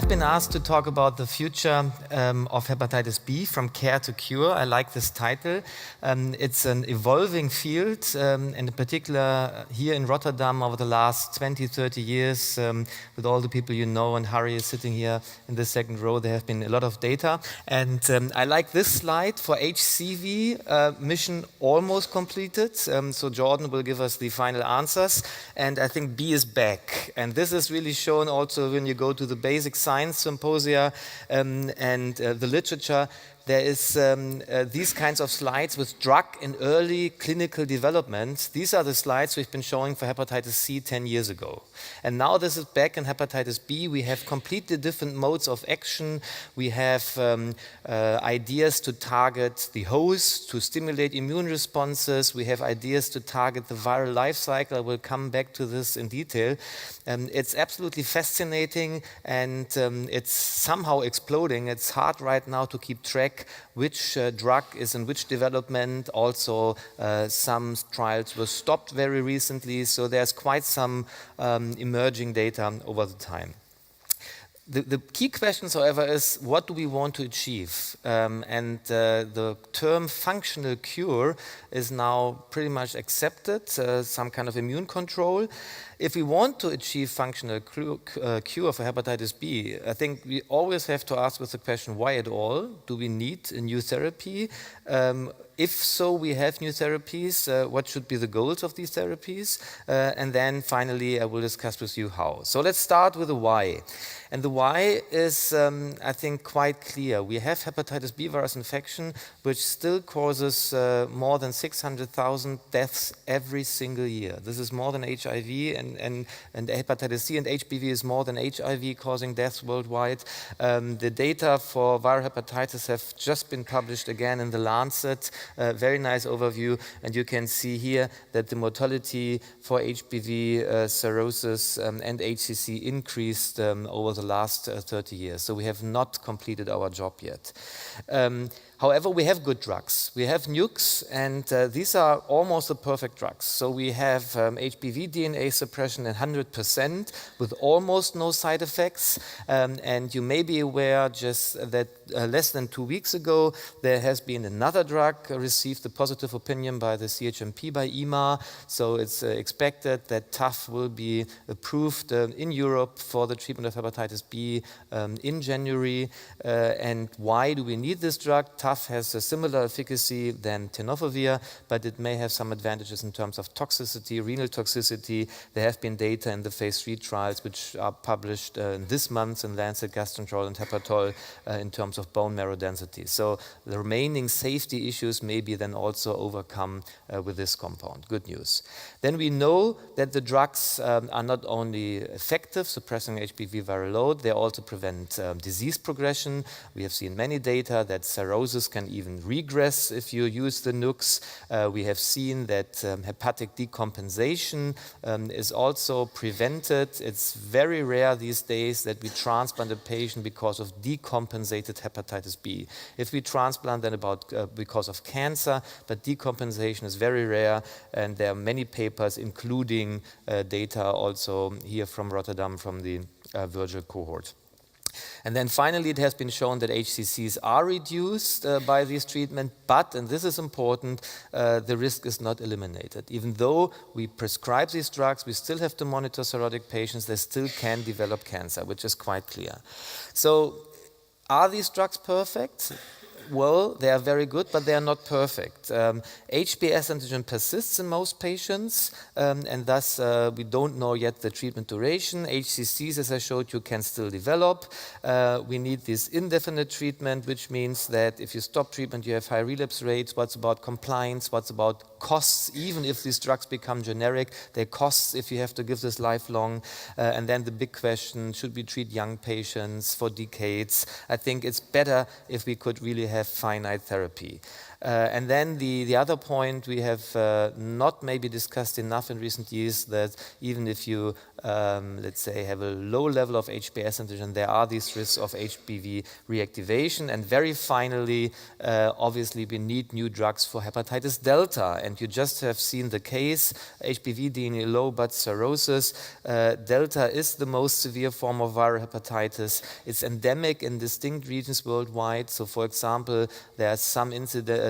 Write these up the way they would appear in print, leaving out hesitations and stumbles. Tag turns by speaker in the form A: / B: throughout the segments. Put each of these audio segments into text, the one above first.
A: been asked to talk about the future of hepatitis B, from care to cure. I like this title. It's an evolving field, and in particular here in Rotterdam over the last 20, 30 years, with all the people you know, and Harry is sitting here in the second row, there have been a lot of data. And I like this slide for HCV, mission almost completed. So Jordan will give us the final answers. And I think B is back. And this is really shown also when you go to the basic science symposia and the literature. There is these kinds of slides with drug in early clinical development. These are the slides we've been showing for hepatitis C 10 years ago. And now this is back in hepatitis B. We have completely different modes of action. We have ideas to target the host, to stimulate immune responses. We have ideas to target the viral life cycle. I will come back to this in detail. It's absolutely fascinating, and it's somehow exploding. It's hard right now to keep track which drug is in which development. Also, some trials were stopped very recently, so there's quite some emerging data over the time. The key questions, however, is what do we want to achieve? The term functional cure is now pretty much accepted, some kind of immune control. If we want to achieve functional cure for hepatitis B, I think we always have to ask with the question, why at all? Do we need a new therapy? If so, we have new therapies. What should be the goals of these therapies? And then finally, I will discuss with you how. So let's start with the why. And the why is, I think, quite clear. We have hepatitis B virus infection, which still causes more than 600,000 deaths every single year. This is more than HIV, and hepatitis C and HBV is more than HIV causing deaths worldwide. The data for viral hepatitis have just been published again in the Lancet. Very nice overview, and you can see here that the mortality for HBV, cirrhosis, and HCC increased over the last 30 years. So we have not completed our job yet. However, we have good drugs. We have NUCs, and these are almost the perfect drugs. So we have HBV DNA suppression at 100% with almost no side effects. And you may be aware just that less than 2 weeks ago, there has been another drug received a positive opinion by the CHMP, by EMA. So it's expected that TAF will be approved in Europe for the treatment of hepatitis B in January. And why do we need this drug? TAF has a similar efficacy than tenofovir, but it may have some advantages in terms of toxicity, renal toxicity. There have been data in the phase 3 trials, which are published this month in Lancet Gastroenterology and Hepatology in terms of bone marrow density. So the remaining safety issues may be then also overcome with this compound. Good news. Then we know that the drugs are not only effective, suppressing HBV viral load, they also prevent disease progression. We have seen many data that cirrhosis can even regress if you use the NUCs. We have seen that hepatic decompensation is also prevented. It's very rare these days that we transplant a patient because of decompensated hepatitis B. If we transplant, then because of cancer, but decompensation is very rare, and there are many papers, including data also here from Rotterdam from the Virgil cohort. And then finally, it has been shown that HCCs are reduced by this treatment, but, and this is important, the risk is not eliminated. Even though we prescribe these drugs, we still have to monitor cirrhotic patients. They still can develop cancer, which is quite clear. So, are these drugs perfect? Well, they are very good, but they are not perfect. HBs antigen persists in most patients, and thus we don't know yet the treatment duration. HCCs, as I showed you, can still develop. We need this indefinite treatment, which means that if you stop treatment, you have high relapse rates. What's about compliance? What's about costs? Even if these drugs become generic, they costs if you have to give this lifelong. And then the big question, should we treat young patients for decades? I think it's better if we could really have finite therapy. And then the other point we have not maybe discussed enough in recent years, that even if you, let's say, have a low level of HBS antigen, there are these risks of HBV reactivation. And very finally, obviously, we need new drugs for hepatitis delta. And you just have seen the case, HBV DNA low but cirrhosis. Delta is the most severe form of viral hepatitis. It's endemic in distinct regions worldwide. So, for example, there's some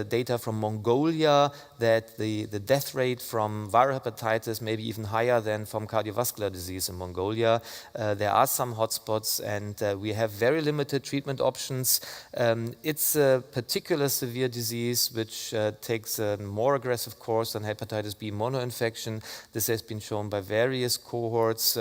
A: data from Mongolia that the death rate from viral hepatitis may be even higher than from cardiovascular disease in Mongolia. There are some hotspots, and we have very limited treatment options. It's a particular severe disease which takes a more aggressive course than hepatitis B monoinfection. This has been shown by various cohorts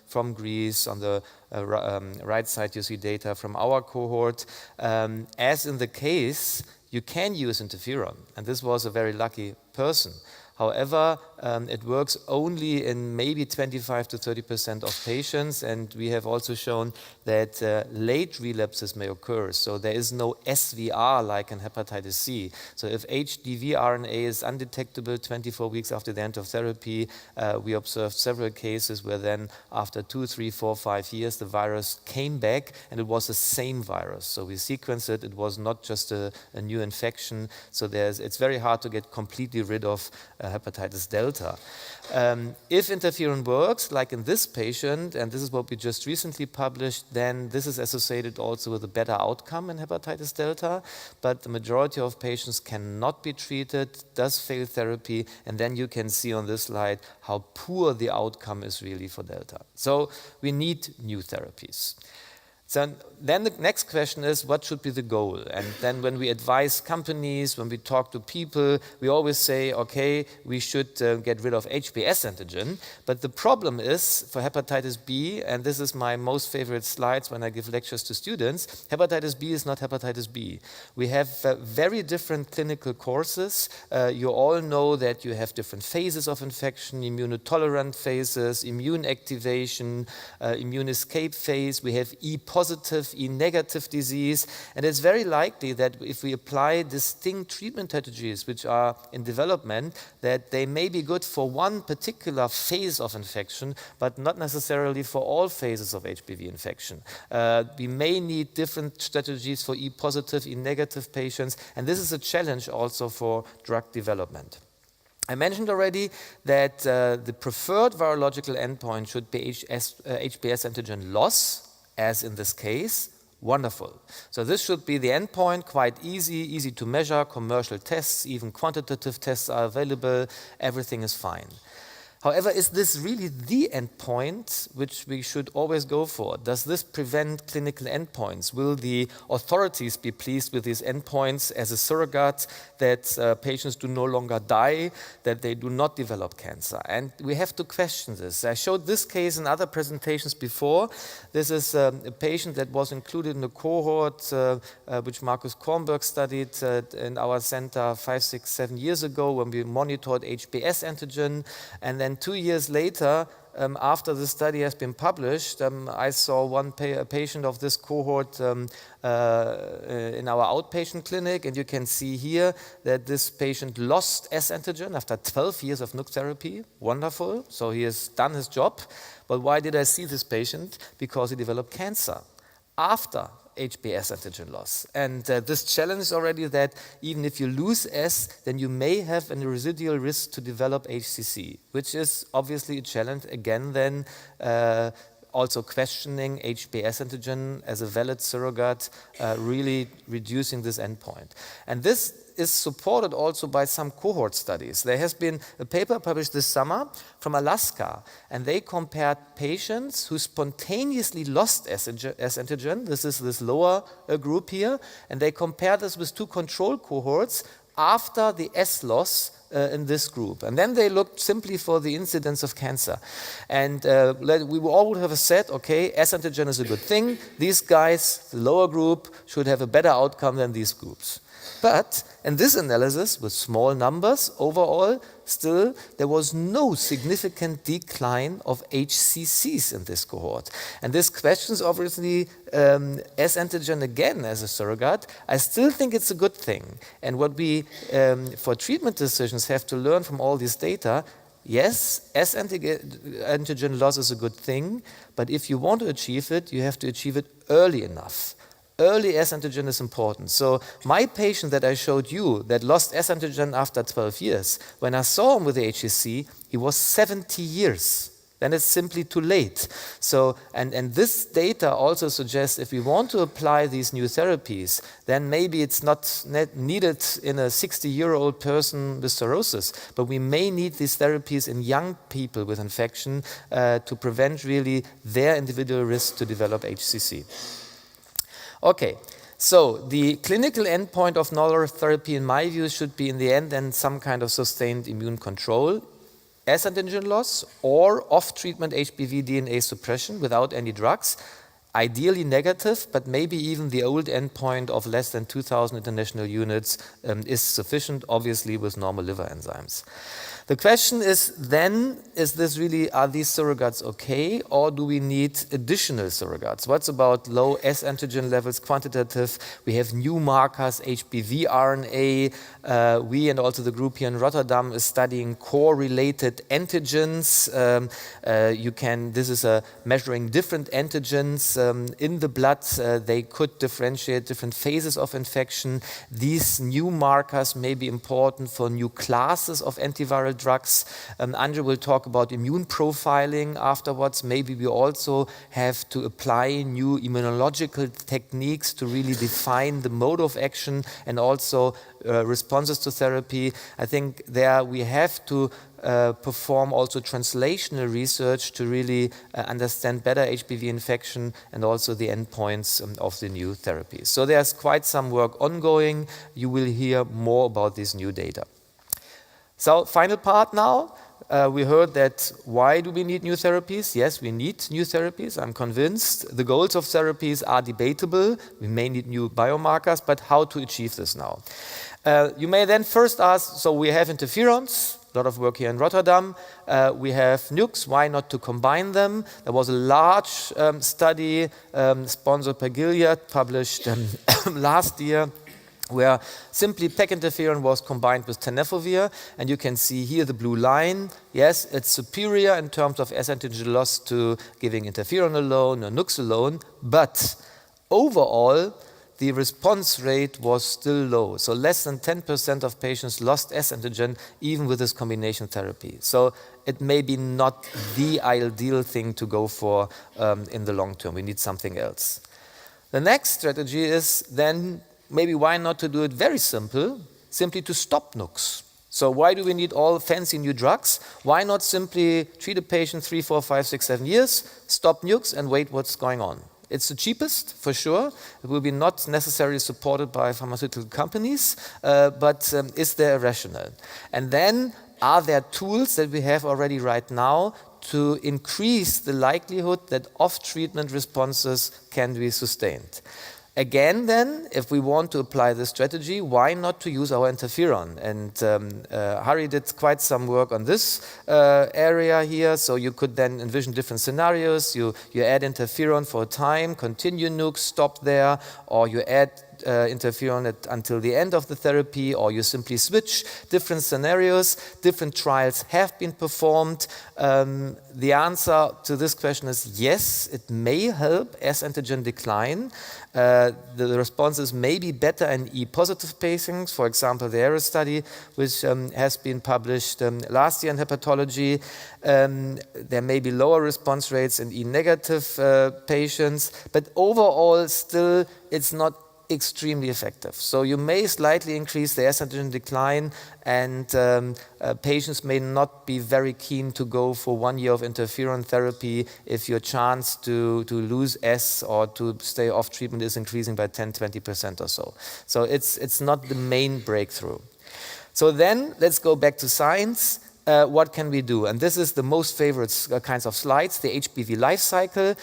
A: from Greece. On the right side, you see data from our cohort. As in the case, you can use interferon, and this was a very lucky person. However, it works only in maybe 25 to 30% of patients, and we have also shown that late relapses may occur. So there is no SVR like in hepatitis C. So if HDV RNA is undetectable 24 weeks after the end of therapy, we observed several cases where then after 2, 3, 4, 5 years, the virus came back and it was the same virus. So we sequenced it. It was not just a new infection. So it's very hard to get completely rid of hepatitis delta. If interferon works, like in this patient, and this is what we just recently published, then this is associated also with a better outcome in hepatitis delta, but the majority of patients cannot be treated, does fail therapy, and then you can see on this slide how poor the outcome is really for delta. So we need new therapies. So then the next question is, what should be the goal? And then when we advise companies, when we talk to people, we always say, okay, we should get rid of HBs antigen. But the problem is, for hepatitis B, and this is my most favorite slides when I give lectures to students, hepatitis B is not hepatitis B. We have very different clinical courses. You all know that you have different phases of infection, immunotolerant phases, immune activation, immune escape phase. We have E-positive, E-negative disease, and it's very likely that if we apply distinct treatment strategies which are in development, that they may be good for one particular phase of infection, but not necessarily for all phases of HBV infection. We may need different strategies for E-positive, E-negative patients, and this is a challenge also for drug development. I mentioned already that the preferred virological endpoint should be HBs antigen loss, as in this case. Wonderful. So this should be the endpoint, quite easy to measure, commercial tests, even quantitative tests are available, everything is fine. However, is this really the endpoint which we should always go for? Does this prevent clinical endpoints? Will the authorities be pleased with these endpoints as a surrogate that patients do no longer die, that they do not develop cancer? And we have to question this. I showed this case in other presentations before. This is a patient that was included in a cohort which Markus Kornberg studied in our center 5, 6, 7 years ago when we monitored HBs antigen, and then 2 years later, after the study has been published, I saw one patient of this cohort in our outpatient clinic, and you can see here that this patient lost S antigen after 12 years of NUC therapy. Wonderful, so he has done his job. But why did I see this patient? Because he developed cancer after HBs antigen loss. And this challenge is already that even if you lose S, then you may have a residual risk to develop HCC, which is obviously a challenge, again, then also questioning HBs antigen as a valid surrogate, really reducing this endpoint. And this is supported also by some cohort studies. There has been a paper published this summer from Alaska, and they compared patients who spontaneously lost S antigen, this is this lower group here, and they compared this with 2 control cohorts after the S loss in this group. And then they looked simply for the incidence of cancer. And we all would have said, okay, S antigen is a good thing. These guys, the lower group, should have a better outcome than these groups. But in this analysis, with small numbers overall, still there was no significant decline of HCCs in this cohort. And this questions obviously S antigen again as a surrogate. I still think it's a good thing. And what we, for treatment decisions, have to learn from all this data, yes, S antigen loss is a good thing, but if you want to achieve it, you have to achieve it early enough. Early S antigen is important. So my patient that I showed you that lost S antigen after 12 years, when I saw him with the HCC, he was 70 years. Then it's simply too late. So, and this data also suggests if we want to apply these new therapies, then maybe it's not needed in a 60-year-old person with cirrhosis, but we may need these therapies in young people with infection to prevent really their individual risk to develop HCC. Okay, so the clinical endpoint of novel therapy, in my view, should be in the end then some kind of sustained immune control, S antigen loss, or off-treatment HBV DNA suppression without any drugs, ideally negative, but maybe even the old endpoint of less than 2,000 international units is sufficient, obviously with normal liver enzymes. The question is then, are these surrogates okay, or do we need additional surrogates? What's about low S antigen levels, quantitative? We have new markers, HBV RNA. We and also the group here in Rotterdam is studying core-related antigens. This is measuring different antigens in the blood. They could differentiate different phases of infection. These new markers may be important for new classes of antiviral drugs. Andre will talk about immune profiling afterwards. Maybe we also have to apply new immunological techniques to really define the mode of action and also responses to therapy. I think there we have to perform also translational research to really understand better HBV infection and also the endpoints of the new therapies. So there's quite some work ongoing. You will hear more about this new data. So final part now. We heard that why do we need new therapies? Yes, we need new therapies. I'm convinced. The goals of therapies are debatable. We may need new biomarkers, but how to achieve this now? You may then first ask, so we have interferons, a lot of work here in Rotterdam. We have NUCs, why not to combine them? There was a large study sponsored by Gilead, published last year, where simply PEG interferon was combined with tenofovir, and you can see here the blue line. Yes, it's superior in terms of S antigen loss to giving interferon alone or NUCs alone, but overall, the response rate was still low. So less than 10% of patients lost S antigen even with this combination therapy. So it may be not the ideal thing to go for in the long term. We need something else. The next strategy is then maybe why not to do it very simple, simply to stop NUCs. So why do we need all fancy new drugs? Why not simply treat a patient 3, 4, 5, 6, 7 years, stop NUCs and wait what's going on? It's the cheapest, for sure. It will be not necessarily supported by pharmaceutical companies, but is there a rationale? And then, are there tools that we have already right now to increase the likelihood that off-treatment responses can be sustained? Again, then, if we want to apply this strategy, why not to use our interferon? And Harry did quite some work on this area here. So you could then envision different scenarios. You add interferon for a time, continue NUCs, stop there, or you add interferon until the end of the therapy, or you simply switch. Different scenarios, different trials have been performed. The answer to this question is yes, it may help S antigen decline. The responses may be better in E-positive patients. For example, the ERAS study, which has been published last year in hepatology. There may be lower response rates in E-negative patients, but overall, still, it's not extremely effective. So you may slightly increase the S antigen decline, and patients may not be very keen to go for 1 year of interferon therapy if your chance to lose S or to stay off treatment is increasing by 10-20% or so. So it's not the main breakthrough. So then let's go back to science. what can we do? And this is the most favorite kinds of slides, the HPV life cycle.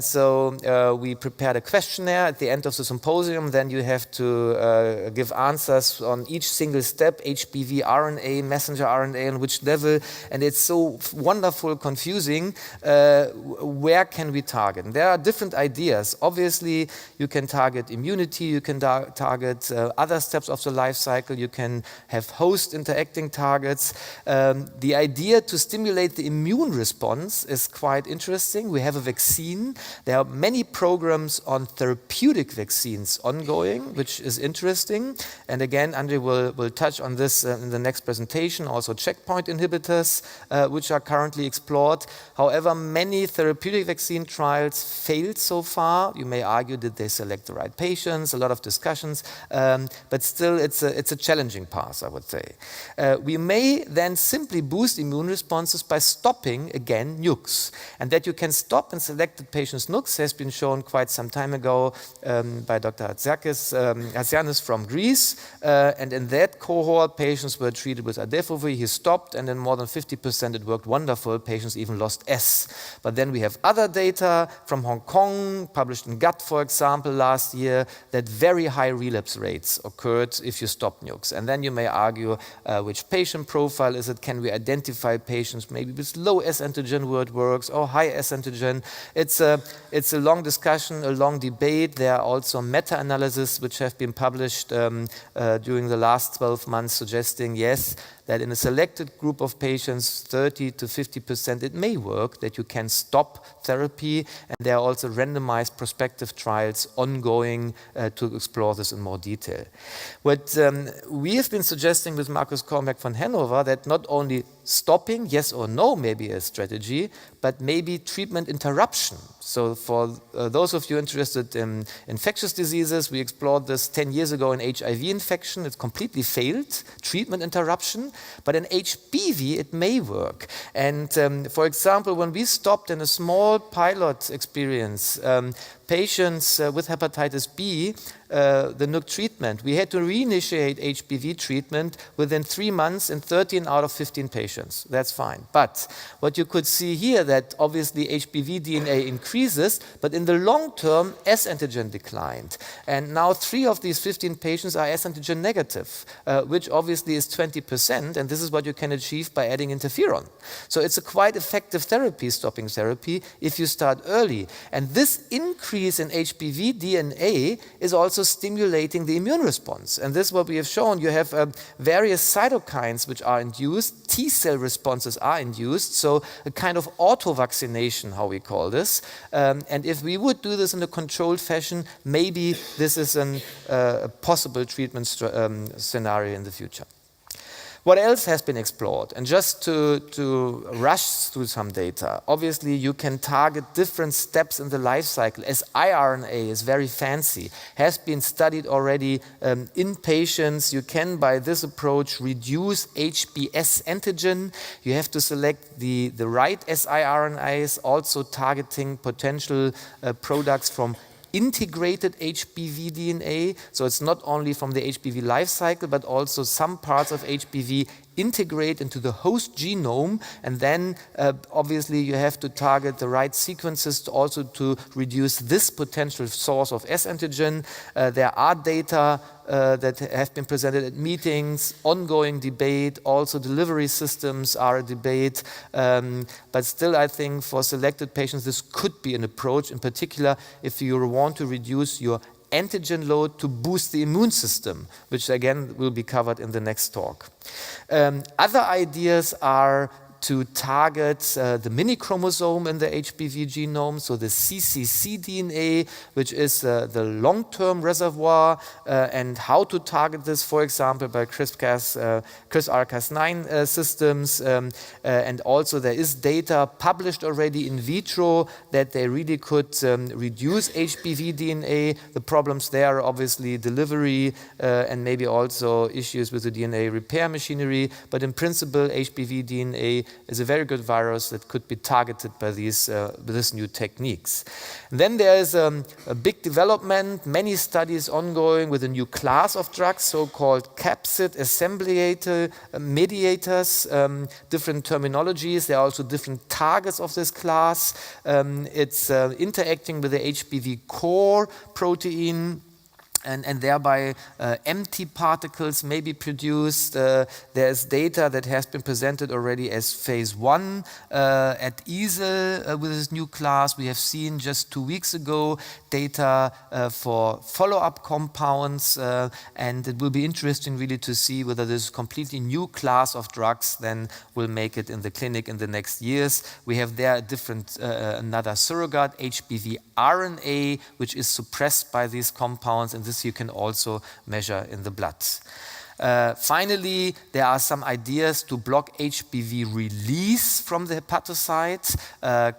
A: So we prepared a questionnaire at the end of the symposium. Then you have to give answers on each single step, HPV RNA, messenger RNA, on which level. And it's so wonderful, confusing. Where can we target? And there are different ideas. Obviously, you can target immunity. You can target other steps of the life cycle. You can have host interacting targets. The idea to stimulate the immune response is quite interesting. We have a vaccine. There are many programs on therapeutic vaccines ongoing, which is interesting. And again, Andre will touch on this in the next presentation. Also checkpoint inhibitors, which are currently explored. However, many therapeutic vaccine trials failed so far. You may argue, did they select the right patients? A lot of discussions. But still, it's a challenging path, I would say. We may then simply boost immune responses by stopping, again, nukes. And that you can stop in selected patients' nukes has been shown quite some time ago by Dr. Hatsianis from Greece. And in that cohort, patients were treated with Adefovir. He stopped, and in more than 50% it worked wonderful. Patients even lost S. But then we have other data from Hong Kong, published in Gut, for example, last year, that very high relapse rates occurred if you stop nukes. And then you may argue which patient profile is it? Can we identify patients maybe with low S antigen where it works, or high S antigen? It's a long discussion, a long debate. There are also meta-analyses which have been published during the last 12 months suggesting, yes, that in a selected group of patients, 30 to 50%, it may work, that you can stop therapy. And there are also randomized prospective trials ongoing to explore this in more detail. What we have been suggesting with Markus Kornberg von Hannover, that not only stopping, yes or no, may be a strategy, but maybe treatment interruption. So for those of you interested in infectious diseases, we explored this 10 years ago in HIV infection. It completely failed, treatment interruption. But in HPV, it may work. And for example, when we stopped in a small pilot experience, patients with hepatitis B, the NUC treatment, we had to reinitiate HPV treatment within 3 months in 13 out of 15 patients. That's fine. But what you could see here, that obviously HPV DNA increases, but in the long term, S antigen declined. And now 3 of these 15 patients are S antigen negative, which obviously is 20%, and this is what you can achieve by adding interferon. So it's a quite effective therapy, stopping therapy, if you start early. And this increase in HPV DNA is also stimulating the immune response. And this is what we have shown. You have various cytokines which are induced, T-cell responses are induced, so a kind of auto-vaccination, how we call this. And if we would do this in a controlled fashion, maybe this is a possible treatment scenario in the future. What else has been explored? And just to rush through some data, obviously you can target different steps in the life cycle. As siRNA is very fancy, has been studied already in patients. You can, by this approach, reduce HBs antigen. You have to select the right siRNAs, also targeting potential products from integrated HPV DNA, so it's not only from the HPV life cycle, but also some parts of HPV integrate into the host genome, and then obviously you have to target the right sequences also to reduce this potential source of S antigen. There are data that have been presented at meetings, ongoing debate, also delivery systems are a debate, but still I think for selected patients this could be an approach, in particular if you want to reduce your antigen load to boost the immune system, which again will be covered in the next talk. Other ideas are to target the mini chromosome in the HPV genome, so the CCC DNA, which is the long-term reservoir, and how to target this, for example, by CRISPR-Cas9 systems. And also there is data published already in vitro that they really could reduce HPV DNA. The problems there are obviously delivery and maybe also issues with the DNA repair machinery, but in principle HPV DNA is a very good virus that could be targeted by these new techniques. And then there is a big development, many studies ongoing with a new class of drugs, so-called capsid assembly mediators, different terminologies. There are also different targets of this class. It's interacting with the HBV core protein, and thereby empty particles may be produced. There's data that has been presented already as phase 1 at EASL with this new class. We have seen just 2 weeks ago data for follow-up compounds, and it will be interesting really to see whether this completely new class of drugs then will make it in the clinic in the next years. We have there a different, another surrogate, HBV RNA, which is suppressed by these compounds, and this you can also measure in the blood. Finally, there are some ideas to block HBV release from the hepatocyte.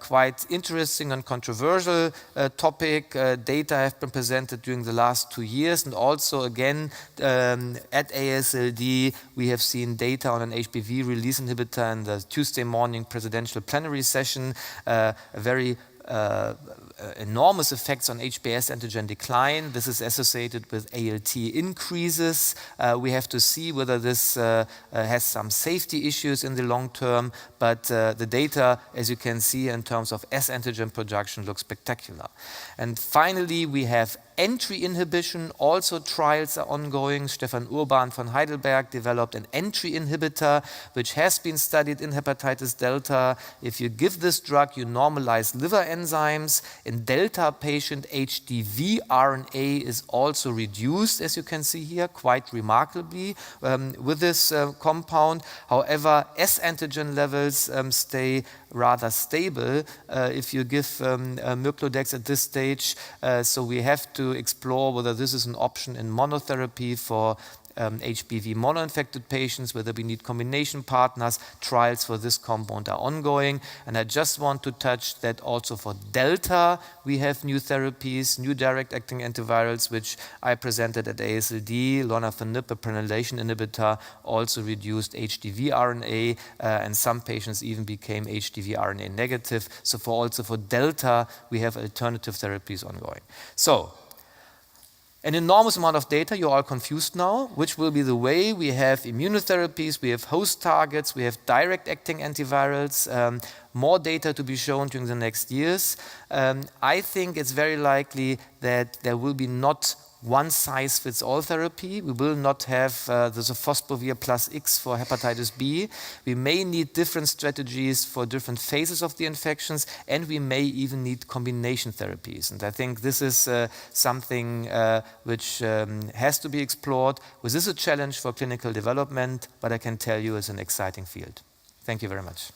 A: Quite interesting and controversial topic. Data have been presented during the last 2 years, and also again at AASLD we have seen data on an HBV release inhibitor in the Tuesday morning presidential plenary session. A very enormous effects on HBs antigen decline. This is associated with ALT increases. We have to see whether this has some safety issues in the long term, but the data, as you can see in terms of S antigen production, looks spectacular. And finally, we have entry inhibition. Also trials are ongoing. Stefan Urban von Heidelberg developed an entry inhibitor which has been studied in hepatitis delta. If you give this drug, you normalize liver enzymes. In delta patient, HDV RNA is also reduced, as you can see here, quite remarkably with this compound. However, S antigen levels stay rather stable if you give Merclodex at this stage. So we have to explore whether this is an option in monotherapy for HBV monoinfected patients, whether we need combination partners. Trials for this compound are ongoing. And I just want to touch that also for Delta, we have new therapies, new direct-acting antivirals, which I presented at AASLD. Lonafanib, a prenylation inhibitor, also reduced HDV RNA, and some patients even became HDV RNA negative. So also for Delta, we have alternative therapies ongoing. So, an enormous amount of data. You're all confused now. Which will be the way? We have immunotherapies, we have host targets, we have direct-acting antivirals, more data to be shown during the next years. I think it's very likely that there will be not one-size-fits-all therapy. We will not have the sofosbuvir plus X for hepatitis B. We may need different strategies for different phases of the infections, and we may even need combination therapies. And I think this is something which has to be explored. This is a challenge for clinical development, but I can tell you it's an exciting field. Thank you very much.